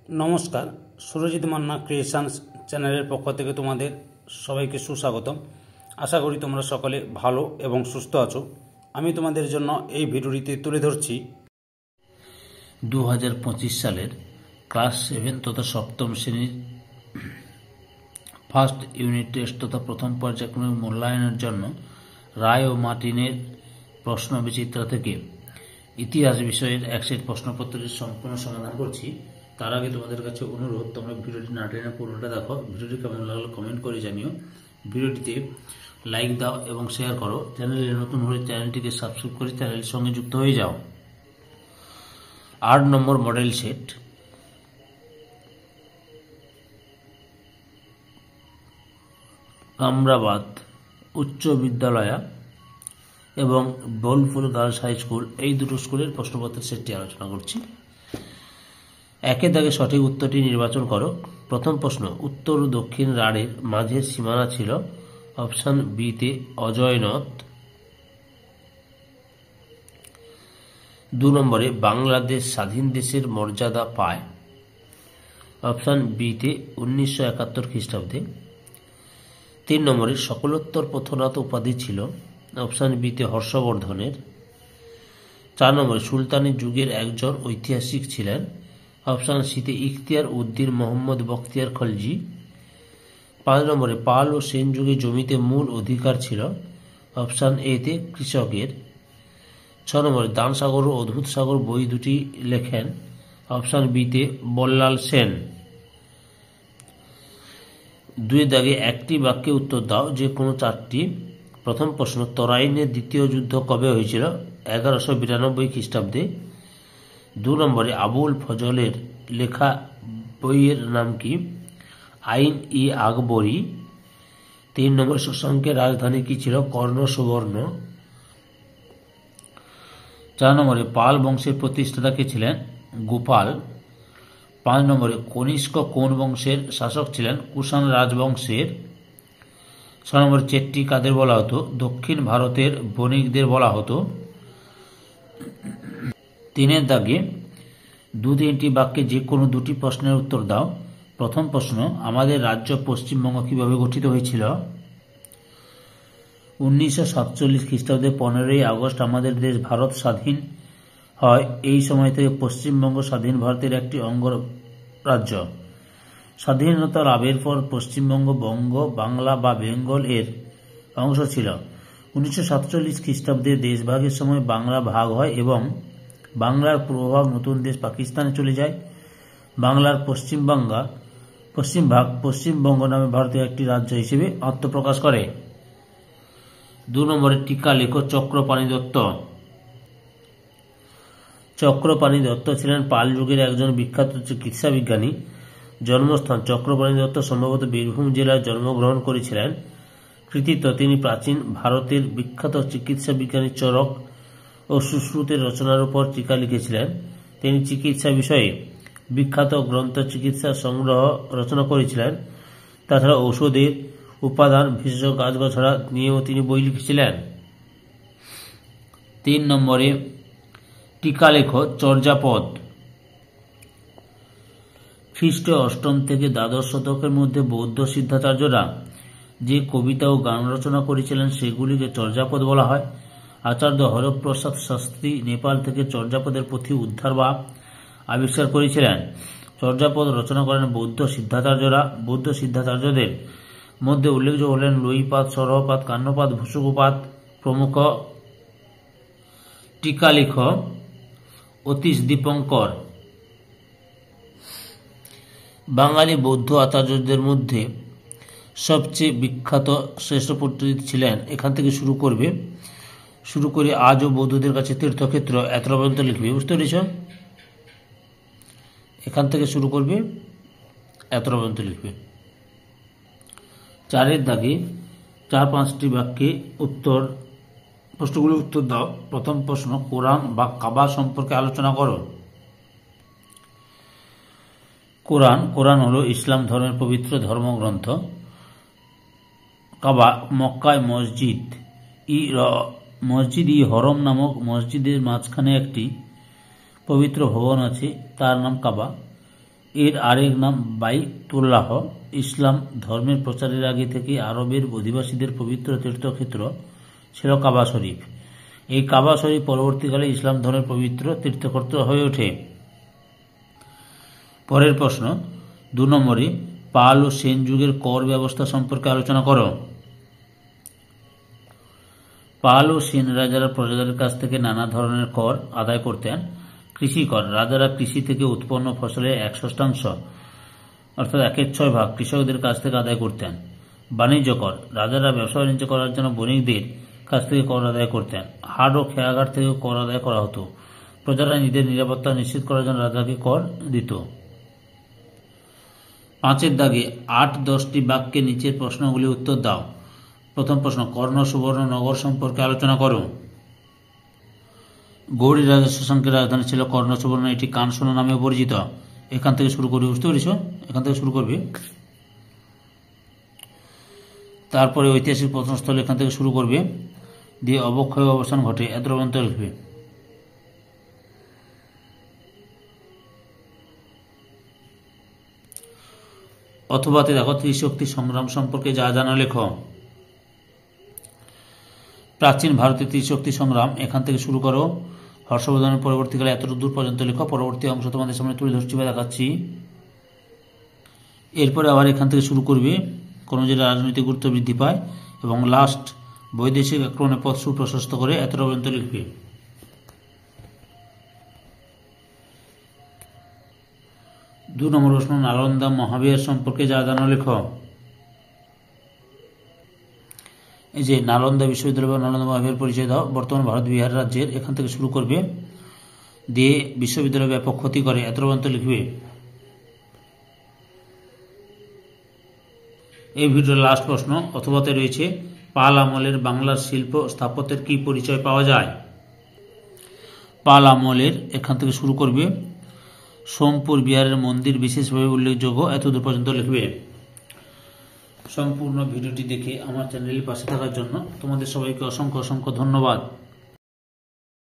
নমস্কার, সুরজিৎ মান্না ক্রিয়েশনস চ্যানেলের পক্ষ থেকে তোমাদের সবাইকে সুস্বাগতম। আশা করি তোমরা সকলে ভালো এবং সুস্থ আছো। আমি তোমাদের জন্য এই ভিডিওটিতে তুলে ধরছি 2025 সালের ক্লাস 7 তথা সপ্তম শ্রেণীর ফার্স্ট ইউনিট টেস্ট তথা প্রথম পর্যায়ক্রমিক মূল্যায়নের জন্য রায় ও মার্টিনের প্রশ্ন বিচিত্রা থেকে ইতিহাস বিষয়ের এক সেট প্রশ্নপত্রের সম্পূর্ণ সমাধান করছি। তার আগে তোমাদের কাছে অনুরোধ, তোমরা ভিডিওটি না টেনে পুরোটা দেখো। ভিডিওটি কেমন লাগলো কমেন্ট করে জানিও। ভিডিওটিতে লাইক দাও এবং শেয়ার করো। চ্যানেলে নতুন হলে চ্যানেলটিকে সাবস্ক্রাইব করে চ্যানেলের সঙ্গে যুক্ত হয়ে যাও। 8 নম্বর মডেল সেট। কামরাবাদ উচ্চ বিদ্যালয় এবং বোলফুল গার্লস হাই স্কুল, এই দুটো স্কুলের প্রশ্নপত্রের সেটটি আলোচনা করছি। একে দাগে সঠিক উত্তরটি নির্বাচন করো। প্রথম প্রশ্ন, উত্তর ও দক্ষিণ রাঢ়ের মাঝের সীমানা ছিল অপশন বিতে অজয় নদ। 2 নম্বরে বাংলাদেশ স্বাধীন দেশের মর্যাদা পায় অপশন বিতে 1971 খ্রিস্টাব্দে। 3 নম্বরে সকলোত্তর পথনাথ উপাধি ছিল অপশন বিতে হর্ষবর্ধনের। 4 নম্বরে সুলতানি যুগের একজন ঐতিহাসিক ছিলেন অপশন সিতে ইখতিয়ার উদ্দিন মোহাম্মদ বখতিয়ার খলজি। 5 নম্বরে পাল ও সেন যুগে জমিতে মূল অধিকার ছিল অপশন এতে কৃষকের। 6 নম্বরে দানসাগর ও অদ্ভুত সাগর বই দুটি লেখেন অপশন বিতে বল্লাল সেন। 2 দাগে একটি বাক্যে উত্তর দাও, যে কোনো 4টি। প্রথম প্রশ্ন, তরাইনের দ্বিতীয় যুদ্ধ কবে হয়েছিল? 1192 খ্রিস্টাব্দে। 2 নম্বরে আবুল ফজলের লেখা বইয়ের নাম কি? আইন ই আকবরী। 3 নম্বরে শশাঙ্কের রাজধানী কি ছিল? কর্ণ সুবর্ণ। 4 নম্বরে পাল বংশের প্রতিষ্ঠাতা কে ছিলেন? গোপাল। 5 নম্বরে কনিষ্ক কোন বংশের শাসক ছিলেন? কুষাণ রাজবংশের। 6 নম্বরে চেট্টি কাদের বলা হতো? দক্ষিণ ভারতের বণিকদের বলা হতো। 3 দাগে 2-3টি বাক্যে যে কোনো 2টি প্রশ্নের উত্তর দাও। প্রথম প্রশ্ন, আমাদের রাজ্য পশ্চিমবঙ্গ কিভাবে গঠিত হয়েছিল? 1947 খ্রিস্টাব্দে 15ই আগস্ট আমাদের দেশ ভারত স্বাধীন হয়। এই সময় থেকে পশ্চিমবঙ্গ স্বাধীন ভারতের একটি অঙ্গরাজ্য। স্বাধীনতা লাভের পর পশ্চিমবঙ্গ বঙ্গ, বাংলা বা বেঙ্গল এর অংশ ছিল। 1947 খ্রিস্টাব্দে দেশভাগের সময় বাংলা ভাগ হয় এবং বাংলার পূর্বভাগ নতুন দেশ পাকিস্তানে চলে যায়। বাংলার পশ্চিমভাগ পশ্চিমবঙ্গ নামে ভারতের একটি রাজ্য হিসেবে আত্মপ্রকাশ করে। 2 নম্বরে টিকা লেখো। চক্রপাণি দত্ত। চক্রপাণি দত্ত ছিলেন পাল যুগের একজন বিখ্যাত চিকিৎসা বিজ্ঞানী। জন্মস্থান, চক্রপাণি দত্ত সম্ভবত বীরভূম জেলায় জন্মগ্রহণ করেছিলেন। কৃতিত্ব, তিনি প্রাচীন ভারতের বিখ্যাত চিকিৎসা বিজ্ঞানী চরক ও সুশ্রুতের রচনার উপর টিকা লিখেছিলেন। তিনি চিকিৎসা বিষয়ে বিখ্যাত গ্রন্থ চিকিৎসা সংগ্রহ রচনা করেছিলেন। তাছাড়া ঔষধের উপাদান, বিশেষ গাছগাছড়া নিয়েও তিনি বই লিখেছিলেন। 3 নম্বরে টিকা লেখো। চর্যাপদ। খ্রিস্ট 8ম থেকে দ্বাদশ শতকের মধ্যে বৌদ্ধ সিদ্ধাচার্যরা যে কবিতা ও গান রচনা করেছিলেন সেগুলিকে চর্যাপদ বলা হয়। আচার্য হরপ্রসাদ শাস্ত্রী নেপাল থেকে চর্যাপদের পুঁথি উদ্ধার বা আবিষ্কার করেছিলেন। চর্যাপদ রচনা করেন বৌদ্ধ সিদ্ধাচার্যরা। বৌদ্ধ সিদ্ধাচার্যদের মধ্যে উল্লেখযোগ্য হলেন লুইপাদ, সরহপাদ, কান্যপাদ, ভূসুকপাদ প্রমুখ। টিকা লেখ। অতীশ দীপঙ্কর। বাঙালি বৌদ্ধ আচার্যদের মধ্যে সবচেয়ে বিখ্যাত শ্রেষ্ঠ পণ্ডিত ছিলেন। এখান থেকে শুরু করে আজও বৌদ্ধদের কাছে তীর্থক্ষেত্র এত পর্যন্ত লিখবে। বুঝতে পেরেছ? এখান থেকে শুরু করবে, এত পর্যন্ত লিখবে। 4 দাগে 4-5টি বাক্যে প্রশ্নগুলির উত্তর দাও। প্রথম প্রশ্ন, কোরআন বা কাবা সম্পর্কে আলোচনা করো। কোরআন হলো ইসলাম ধর্মের পবিত্র ধর্মগ্রন্থ। কাবা মক্কায় মসজিদ ই হরম নামক মসজিদের মাঝখানে একটি পবিত্র ভবন আছে, তার নাম কাবা। এর আরেক নাম বাইতুল্লাহ। ইসলাম ধর্মের প্রচারের আগে থেকে আরবের অধিবাসীদের পবিত্র তীর্থক্ষেত্র ছিল কাবা শরীফ। এই কাবা শরীফ পরবর্তীকালে ইসলাম ধর্মের পবিত্র তীর্থক্ষেত্র হয়ে ওঠে। পরের প্রশ্ন 2 নম্বরে পাল ও সেন যুগের কর ব্যবস্থা সম্পর্কে আলোচনা করো। পাল ও সেন রাজারা প্রজাদের কাছ থেকে নানা ধরনের কর আদায় করতেন। কৃষি কর, রাজারা কৃষি থেকে উৎপন্ন ফসলের 1/6 অর্থাৎ 1/6 ভাগ কৃষকদের কাছ থেকে আদায় করতেন। বাণিজ্য কর, রাজারা ব্যবসা বাণিজ্য করার জন্য বণিকদের কাছ থেকে কর আদায় করতেন। হাট ও খেয়াঘাট থেকে কর আদায় করা হতো। প্রজারা নিজেদের নিরাপত্তা নিশ্চিত করার জন্য রাজাকে কর দিত। 5-এর দাগে 8-10টি বাক্যে নিচের প্রশ্নগুলি উত্তর দাও। প্রথম প্রশ্ন, কর্ণ সুবর্ণ নগর সম্পর্কে আলোচনা করো। গৌড়ী রাজা শশাঙ্কের রাজধানী ছিল কর্ণ সুবর্ণ। এটি কানসোনা নামেও পরিচিত। এখান থেকে শুরু করবে, বুঝতে পেরেছ? এখান থেকে শুরু করবে। তারপরে ঐতিহাসিক প্রত্নস্থল এখান থেকে শুরু করবে, দিয়ে অবক্ষয় অবসান ঘটে এত পর্যন্ত লিখবে। অথবাতে দেখো ত্রিশক্তি সংগ্রাম সম্পর্কে যা জানা লেখো। প্রাচীন ভারতের ত্রিশক্তি সংগ্রাম এখান থেকে শুরু করো। হর্ষবর্ধনের পরবর্তীকালে এতটুকু দূর পর্যন্ত লেখো। পরবর্তী অংশ তোমাদের সামনে তুলে ধরছি বা দেখাচ্ছি। এরপরে আবার এখান থেকে শুরু করবে, কোনো যে রাজনৈতিক গুরুত্ব বৃদ্ধি পায়, এবং লাস্ট বৈদেশিক আক্রমণের পথ সুপ্রশস্ত করে এতটা পর্যন্ত লিখবে। দু নম্বর প্রশ্ন, নালন্দা মহাবিহার সম্পর্কে যা জানা লেখো। এই যে নালন্দা বিশ্ববিদ্যালয় বা নালন্দা মহাবিহার পরিচয় দাও। বর্তমান ভারত বিহার রাজ্যের, এখান থেকে শুরু করবে, দিয়ে বিশ্ববিদ্যালয় ব্যাপক ক্ষতি করে এত পর্যন্ত লিখবে। এই ভিডিওর লাস্ট প্রশ্ন অথবাতে রয়েছে, পাল আমলের বাংলার শিল্প স্থাপত্যের কি পরিচয় পাওয়া যায়। পাল আমলের এখান থেকে শুরু করবে, সোমপুর বিহারের মন্দির বিশেষভাবে উল্লেখযোগ্য এতদূর পর্যন্ত লিখবে। সম্পূর্ণ ভিডিওটি দেখে আমার চ্যানেলের পাশে থাকার জন্য তোমাদের সবাইকে অসংখ্য অসংখ্য ধন্যবাদ।